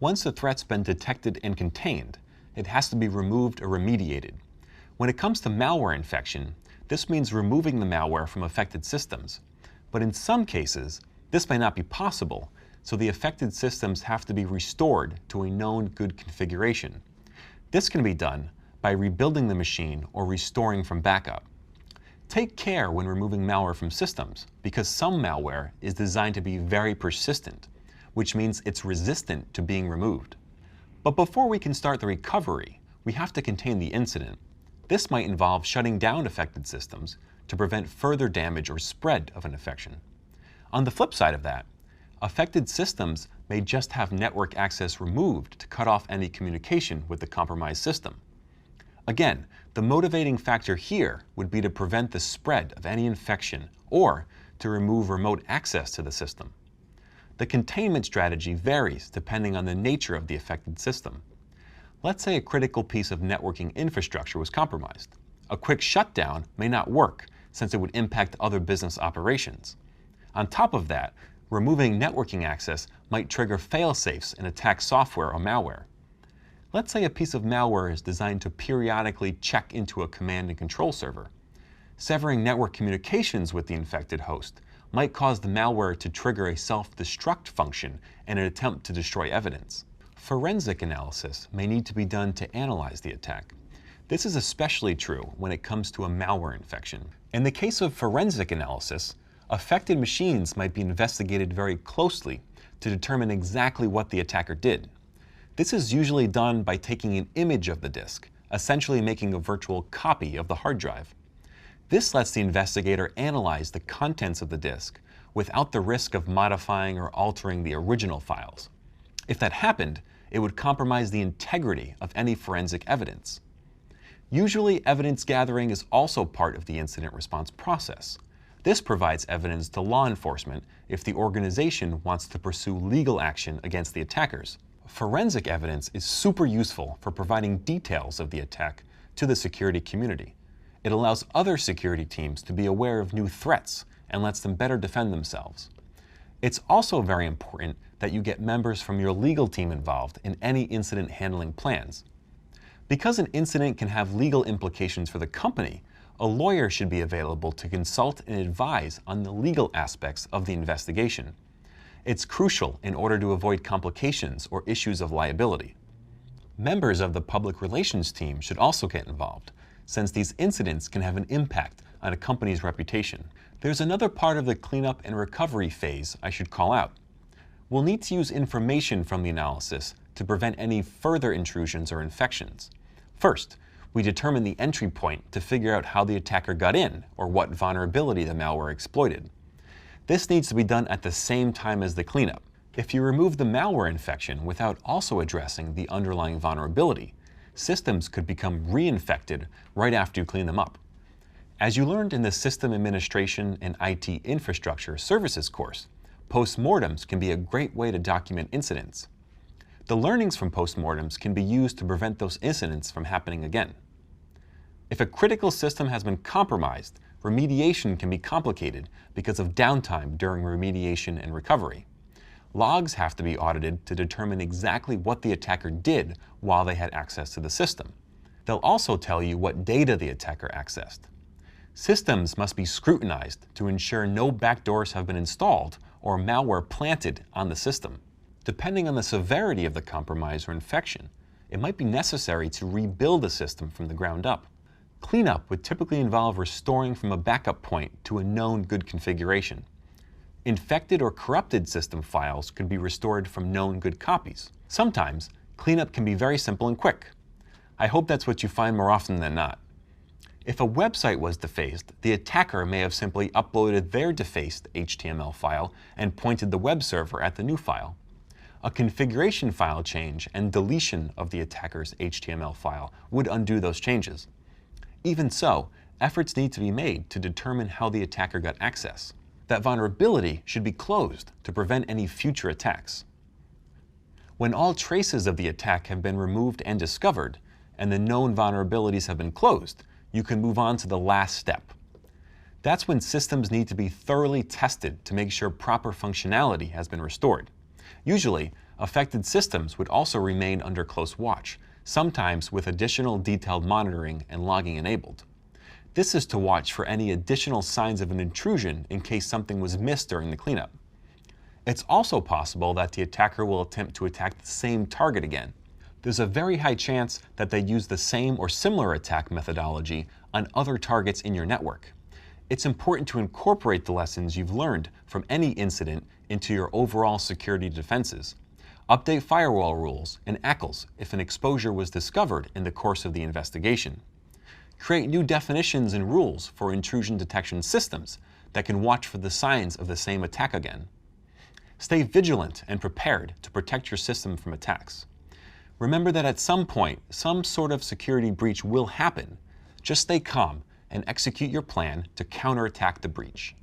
Once the threat's been detected and contained, it has to be removed or remediated. When it comes to malware infection, this means removing the malware from affected systems. But in some cases, this may not be possible, so the affected systems have to be restored to a known good configuration. This can be done by rebuilding the machine or restoring from backup. Take care when removing malware from systems, because some malware is designed to be very persistent, which means it's resistant to being removed. But before we can start the recovery, we have to contain the incident. This might involve shutting down affected systems to prevent further damage or spread of an infection. On the flip side of that, affected systems may just have network access removed to cut off any communication with the compromised system. Again, the motivating factor here would be to prevent the spread of any infection or to remove remote access to the system. The containment strategy varies depending on the nature of the affected system. Let's say a critical piece of networking infrastructure was compromised. A quick shutdown may not work since it would impact other business operations. On top of that, removing networking access might trigger fail-safes in attack software or malware. Let's say a piece of malware is designed to periodically check into a command and control server. Severing network communications with the infected host might cause the malware to trigger a self-destruct function in an attempt to destroy evidence. Forensic analysis may need to be done to analyze the attack. This is especially true when it comes to a malware infection. In the case of forensic analysis, affected machines might be investigated very closely to determine exactly what the attacker did. This is usually done by taking an image of the disk, essentially making a virtual copy of the hard drive. This lets the investigator analyze the contents of the disk without the risk of modifying or altering the original files. If that happened, it would compromise the integrity of any forensic evidence. Usually, evidence gathering is also part of the incident response process. This provides evidence to law enforcement if the organization wants to pursue legal action against the attackers. Forensic evidence is super useful for providing details of the attack to the security community. It allows other security teams to be aware of new threats and lets them better defend themselves. It's also very important that you get members from your legal team involved in any incident handling plans. Because an incident can have legal implications for the company, a lawyer should be available to consult and advise on the legal aspects of the investigation. It's crucial in order to avoid complications or issues of liability. Members of the public relations team should also get involved, since these incidents can have an impact on a company's reputation. There's another part of the cleanup and recovery phase I should call out. We'll need to use information from the analysis to prevent any further intrusions or infections. First, we determine the entry point to figure out how the attacker got in or what vulnerability the malware exploited. This needs to be done at the same time as the cleanup. If you remove the malware infection without also addressing the underlying vulnerability, systems could become reinfected right after you clean them up. As you learned in the System Administration and IT Infrastructure Services course, postmortems can be a great way to document incidents. The learnings from postmortems can be used to prevent those incidents from happening again. If a critical system has been compromised, remediation can be complicated because of downtime during remediation and recovery. Logs have to be audited to determine exactly what the attacker did while they had access to the system. They'll also tell you what data the attacker accessed. Systems must be scrutinized to ensure no backdoors have been installed or malware planted on the system. Depending on the severity of the compromise or infection, it might be necessary to rebuild the system from the ground up. Cleanup would typically involve restoring from a backup point to a known good configuration. Infected or corrupted system files could be restored from known good copies. Sometimes, cleanup can be very simple and quick. I hope that's what you find more often than not. If a website was defaced, the attacker may have simply uploaded their defaced HTML file and pointed the web server at the new file. A configuration file change and deletion of the attacker's HTML file would undo those changes. Even so, efforts need to be made to determine how the attacker got access. That vulnerability should be closed to prevent any future attacks. When all traces of the attack have been removed and discovered, and the known vulnerabilities have been closed, you can move on to the last step. That's when systems need to be thoroughly tested to make sure proper functionality has been restored. Usually, Affected systems would also remain under close watch, sometimes with additional detailed monitoring and logging enabled. This is to watch for any additional signs of an intrusion in case something was missed during the cleanup. It's also possible that the attacker will attempt to attack the same target again. There's a very high chance that they use the same or similar attack methodology on other targets in your network. It's important to incorporate the lessons you've learned from any incident into your overall security defenses. Update firewall rules and ACLs if an exposure was discovered in the course of the investigation. Create new definitions and rules for intrusion detection systems that can watch for the signs of the same attack again. Stay vigilant and prepared to protect your system from attacks. Remember that at some point, some sort of security breach will happen. Just stay calm and execute your plan to counterattack the breach.